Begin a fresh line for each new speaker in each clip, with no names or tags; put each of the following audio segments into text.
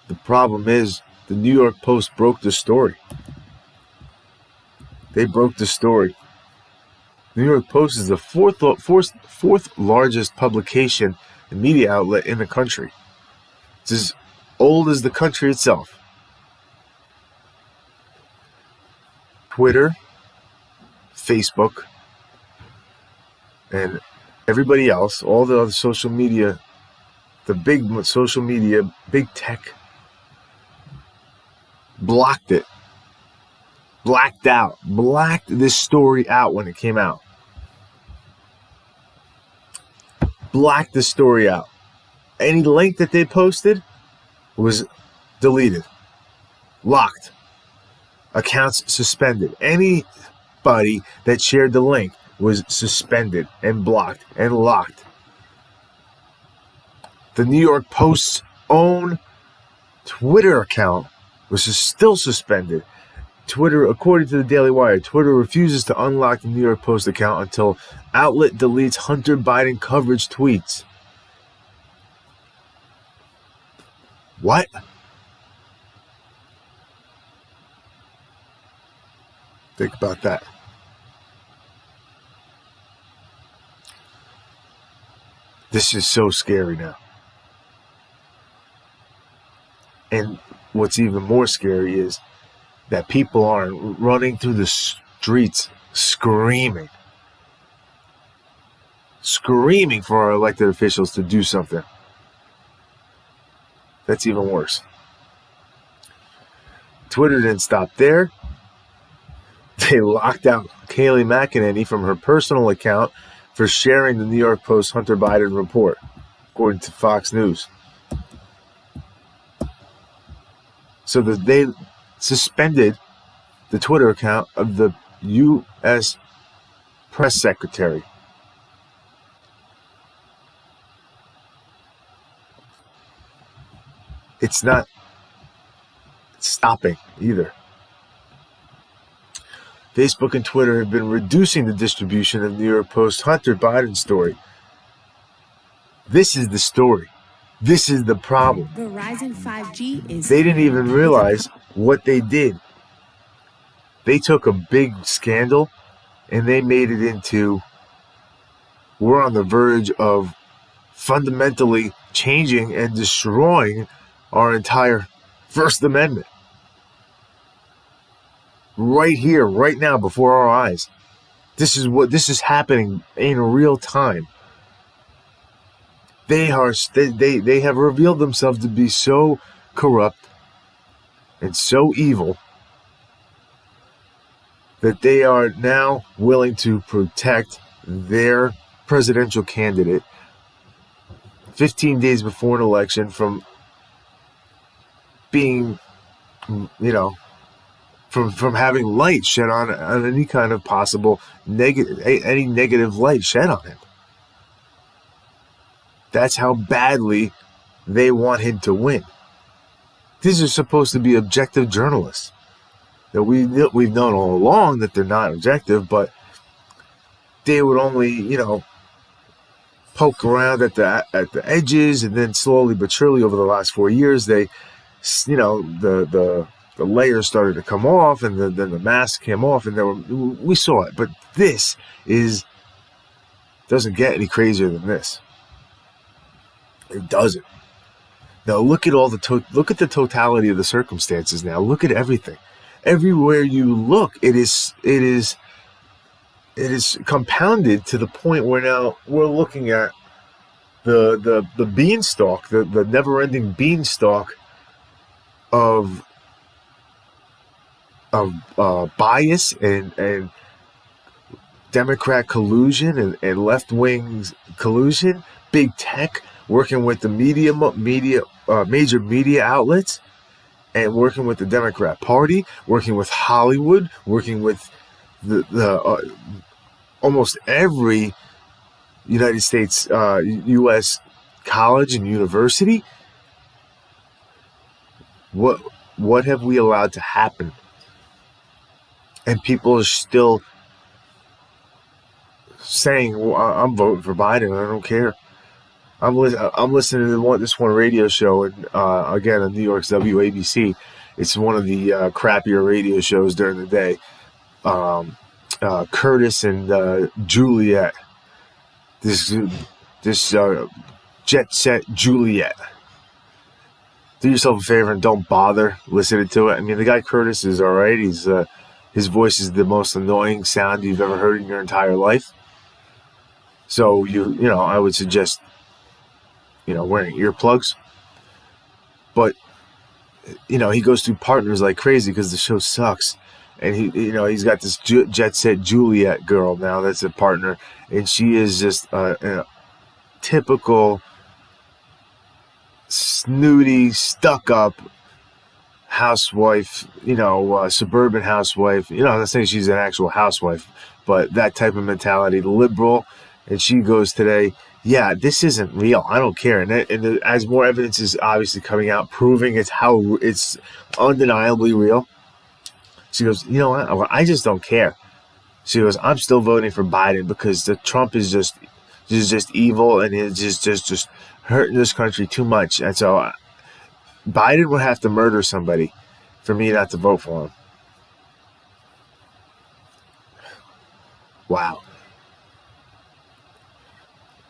The problem is the New York Post broke the story. They broke the story. The New York Post is the fourth largest publication and media outlet in the country. It's as old as the country itself. Twitter, Facebook, and everybody else, all the other social media, the big social media, big tech, blocked it. Blacked this story out when it came out. Blacked the story out. Any link that they posted was deleted, locked, accounts suspended. Anybody that shared the link was suspended and blocked and locked. The New York Post's own Twitter account was still suspended. Twitter, according to the Daily Wire, Twitter refuses to unlock the New York Post account until outlet deletes Hunter Biden coverage tweets. What? Think about that. This is so scary now. And what's even more scary is that people are running through the streets screaming for our elected officials to do something. That's even worse. Twitter didn't stop there. They locked out Kayleigh McEnany from her personal account for sharing the New York Post Hunter Biden report, according to Fox News. So they suspended the Twitter account of the U.S. press secretary. It's not stopping either. Facebook and Twitter have been reducing the distribution of New York Post Hunter Biden story. This is the story. This is the problem.
Verizon 5G is...
They didn't even realize what they did. They took a big scandal and they made it into, we're on the verge of fundamentally changing and destroying our entire First Amendment. Right here, right now, before our eyes. This is happening in real time. They have revealed themselves to be so corrupt and so evil that they are now willing to protect their presidential candidate 15 days before an election from being, from having light shed on any kind of possible negative light shed on him. That's how badly they want him to win. These are supposed to be objective journalists. That we've known all along that they're not objective, but they would only, poke around at the edges, and then slowly but surely over the last 4 years, they, the layers started to come off, and then the mask came off, and we saw it. But this doesn't get any crazier than this. It doesn't. Now look at look at the totality of the circumstances. Now look at everything. Everywhere you look, it is compounded to the point where now we're looking at the beanstalk, the never-ending beanstalk of bias and Democrat collusion and left-wing collusion, big tech working with the major media outlets, and working with the Democrat Party, working with Hollywood, working with the almost every United States, U.S. college and university. What have we allowed to happen? And people are still saying, well, I'm voting for Biden. I don't care. I'm listening to this one radio show, and again on New York's WABC. It's one of the crappier radio shows during the day. Curtis and Juliet. This Jet Set Juliet. Do yourself a favor and don't bother listening to it. I mean, the guy Curtis is all right. His voice is the most annoying sound you've ever heard in your entire life. So I would suggest wearing earplugs. But he goes through partners like crazy because the show sucks. And he's got this Jet Set Juliet girl now that's a partner, and she is just a typical snooty, stuck-up housewife, suburban housewife. I'm not saying she's an actual housewife, but that type of mentality, liberal. And she goes today, yeah, this isn't real. I don't care. And as more evidence is obviously coming out, proving it's undeniably real. She goes, you know what? I just don't care. She goes, I'm still voting for Biden because the Trump is just evil and it's just hurting this country too much. And so Biden would have to murder somebody for me not to vote for him. Wow.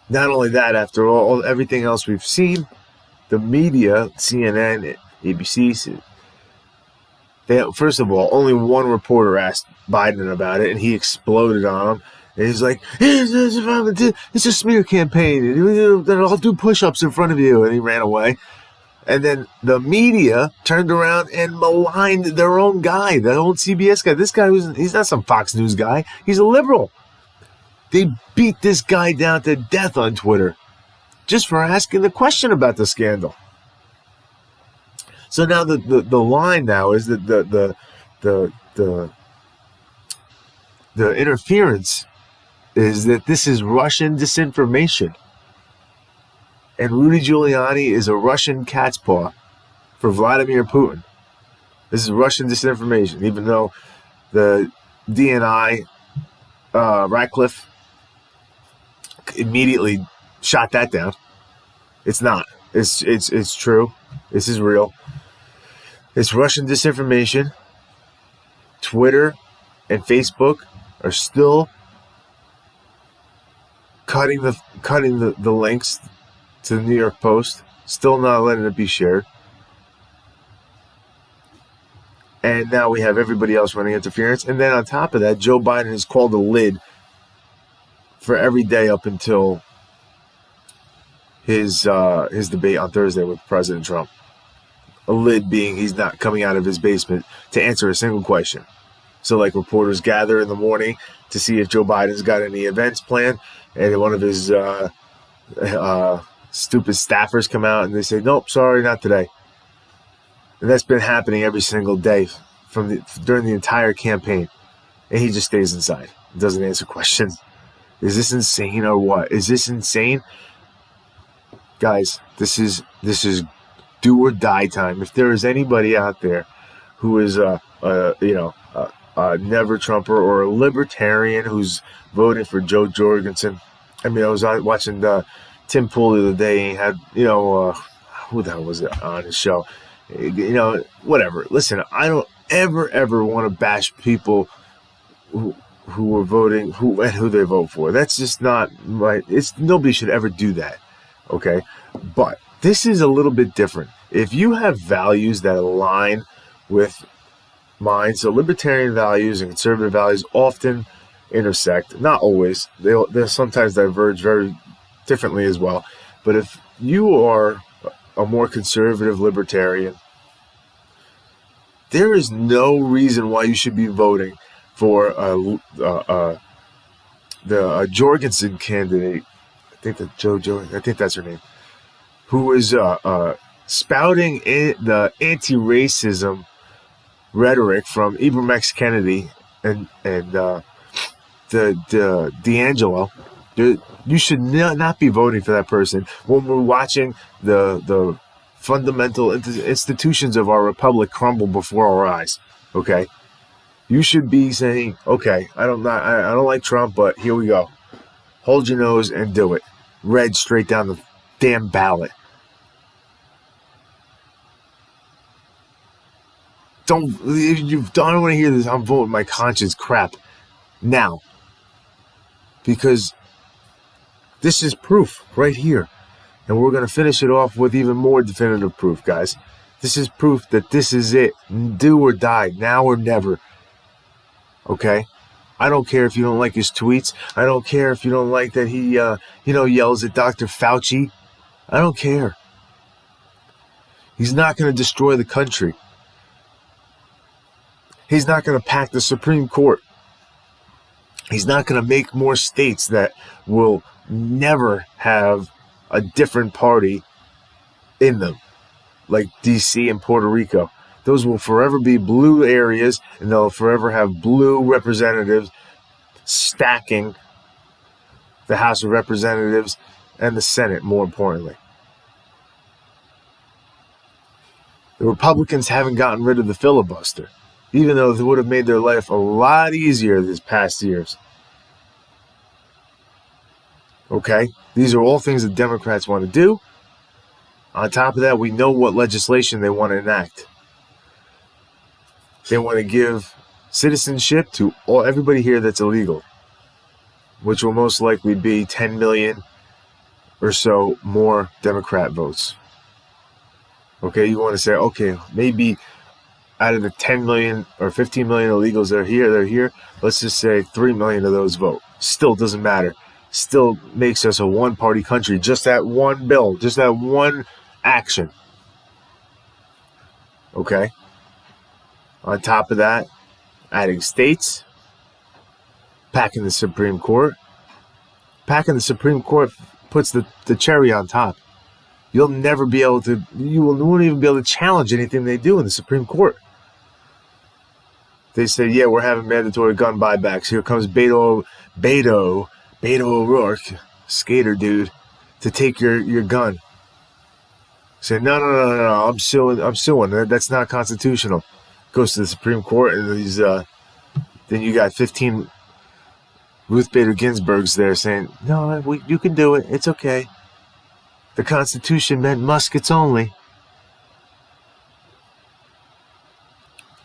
Not only that, after everything else we've seen, the media, CNN, ABC, first of all, only one reporter asked Biden about it, and he exploded on him. And he's like, it's a smear campaign. I'll do push-ups in front of you. And he ran away. And then the media turned around and maligned their own guy, the old CBS guy. This guy, he's not some Fox News guy. He's a liberal. They beat this guy down to death on Twitter just for asking the question about the scandal. So now the line now is that the interference is that this is Russian disinformation. And Rudy Giuliani is a Russian cat's paw for Vladimir Putin. This is Russian disinformation, even though the DNI, Ratcliffe, immediately shot that down. It's not. It's true. This is real. It's Russian disinformation. Twitter and Facebook are still cutting the links to the New York Post, still not letting it be shared. And now we have everybody else running interference. And then on top of that, Joe Biden has called a lid for every day up until his debate on Thursday with President Trump. A lid being he's not coming out of his basement to answer a single question. So like reporters gather in the morning to see if Joe Biden's got any events planned, and one of his stupid staffers come out and they say, nope, sorry, not today. And that's been happening every single day during the entire campaign. And he just stays inside. Doesn't answer questions. Is this insane or what? Is this insane? Guys, this is do or die time. If there is anybody out there who is a never Trumper or a libertarian who's voting for Joe Jorgensen. I mean, I was watching Tim Pool the other day. And he had, who the hell was it on his show? Whatever. Listen, I don't ever want to bash people who are voting, who they vote for. That's just not right. Nobody should ever do that. Okay, but this is a little bit different. If you have values that align with mine, so libertarian values and conservative values often intersect. Not always. They'll sometimes diverge very differently as well. But if you are a more conservative libertarian, there is no reason why you should be voting for the Jorgensen candidate. I think that's her name, who is spouting the anti-racism rhetoric from Ibram X. Kennedy and the D'Angelo. You should not be voting for that person when we're watching the fundamental institutions of our republic crumble before our eyes. Okay, you should be saying, okay, I don't like Trump, but here we go. Hold your nose and do it. Red straight down damn ballot. I don't want to hear this. I'm voting my conscience crap now. Because this is proof right here. And we're going to finish it off with even more definitive proof, guys. This is proof that this is it. Do or die. Now or never. Okay? I don't care if you don't like his tweets. I don't care if you don't like that he, yells at Dr. Fauci. I don't care. He's not going to destroy the country. He's not going to pack the Supreme Court. He's not going to make more states that will never have a different party in them, like D.C. and Puerto Rico. Those will forever be blue areas, and they'll forever have blue representatives stacking the House of Representatives and the Senate, more importantly. The Republicans haven't gotten rid of the filibuster, even though it would have made their life a lot easier this past years. Okay? These are all things that Democrats want to do. On top of that, we know what legislation they want to enact. They want to give citizenship to everybody here that's illegal, which will most likely be 10 million or so more Democrat votes. Okay, you want to say, okay, maybe out of the 10 million or 15 million illegals that are here, they're here. Let's just say 3 million of those vote. Still doesn't matter. Still makes us a one-party country. Just that one bill, just that one action. Okay? On top of that, adding states, packing the Supreme Court. Packing the Supreme Court puts the cherry on top. You won't even be able to challenge anything they do in the Supreme Court. They say, yeah, we're having mandatory gun buybacks. Here comes Beto O'Rourke, skater dude, to take your gun. Say, no, I'm suing. That's not constitutional. Goes to the Supreme Court, and then you got 15 Ruth Bader Ginsburgs there saying, no, you can do it. It's okay. The Constitution meant muskets only.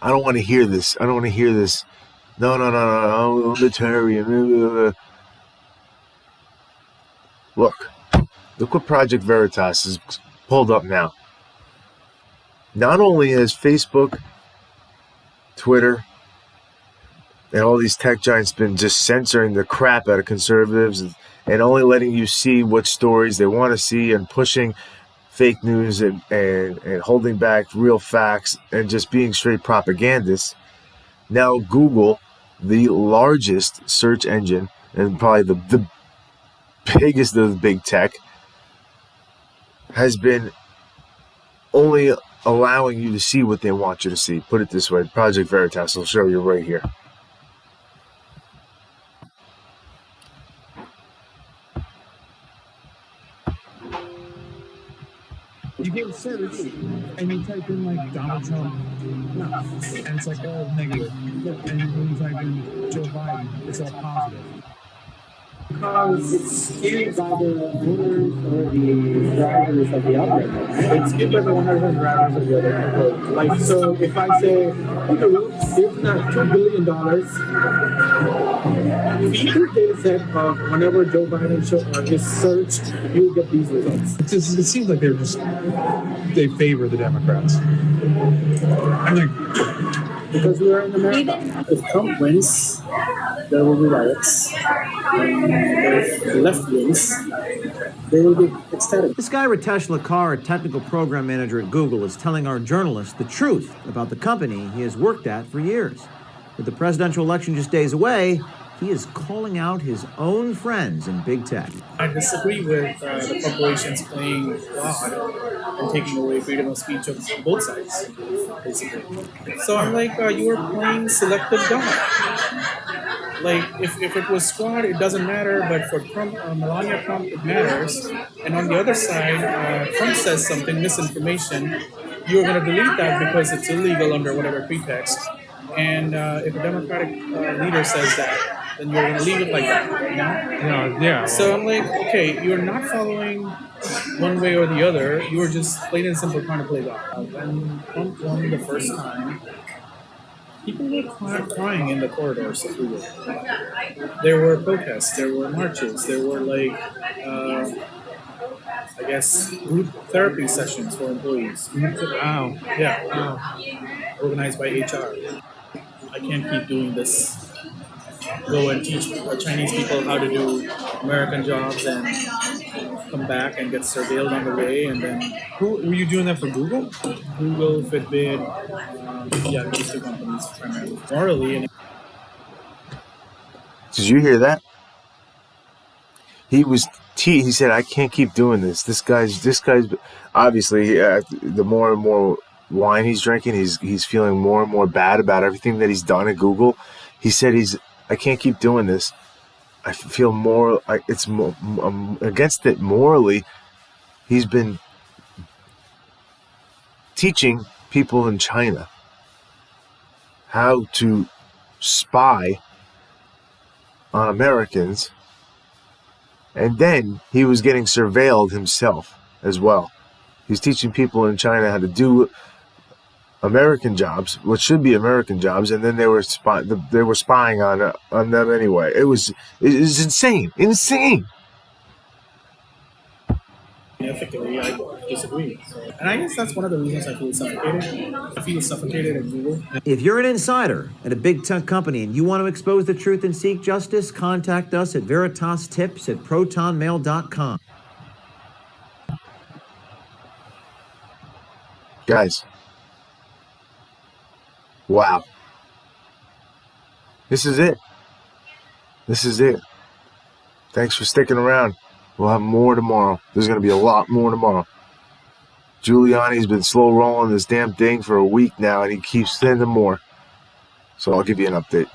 I don't want to hear this. No, I'm libertarian. Look what Project Veritas has pulled up now. Not only has Facebook, Twitter, and all these tech giants been just censoring the crap out of conservatives and only letting you see what stories they want to see and pushing fake news and holding back real facts and just being straight propagandists. Now Google, the largest search engine and probably the biggest of the big tech, has been only allowing you to see what they want you to see. Put it this way, Project Veritas will show you right here.
You go to search and you type in like Donald Trump, and it's like all negative. And when you type in Joe Biden, it's all positive.
Because it's skewed by the owners or the drivers of the algorithm. It's skewed by the owners and drivers of the other algorithm. Like, so if I say, okay, well, here's that $2 billion, feed the data set of whenever Joe Biden is searched, you'll get these results.
It seems like they favor the Democrats. I'm like,
because we are in America. If Trump wins, there will be riots. If the left wins, they will be ecstatic.
This guy, Ritesh Lakar, a technical program manager at Google, is telling our journalists the truth about the company he has worked at for years. With the presidential election just days away, he is calling out his own friends in big tech.
I disagree with the corporations playing God and taking away freedom of speech of both sides, basically. So I'm like, you are playing selective God. Like, if it was squad, it doesn't matter, but for Trump, Melania Trump, it matters. And on the other side, Trump says something, misinformation, you're going to delete that because it's illegal under whatever pretext. And if a Democratic leader says that, then you're going to leave it like that, you know?
yeah.
So I'm like, okay, you're not following one way or the other, you were just plain and simple trying to play God. When Trump won the first time, people were crying in the corridors of Google. There were protests, there were marches, there were I guess, group therapy sessions for employees.
Wow.
Yeah,
Wow.
organized by HR. I can't keep doing this. Go and teach Chinese people how to do American jobs and come back and get surveilled on the way, and then
Who were you doing that for Google?
Google, Fitbit, yeah, these two companies primarily. Morally, and
Did you hear that? He said, I can't keep doing this. This guy's obviously, the more and more wine he's drinking, he's feeling more and more bad about everything that he's done at Google. He said I can't keep doing this. I feel I'm against it morally. He's been teaching people in China how to spy on Americans, and then he was getting surveilled himself as well. He's teaching people in China how to do American jobs, what should be American jobs, and then they were spying on them anyway. It was insane.
ethically, I disagree. And I guess that's one of the reasons I feel suffocated. I feel suffocated at Google.
If you're an insider at a big tech company and you want to expose the truth and seek justice, contact us at veritastips@protonmail.com.
Guys, wow. This is it. Thanks for sticking around. We'll have more tomorrow. There's going to be a lot more tomorrow. Giuliani's been slow rolling this damn thing for a week now, and he keeps sending more. So I'll give you an update.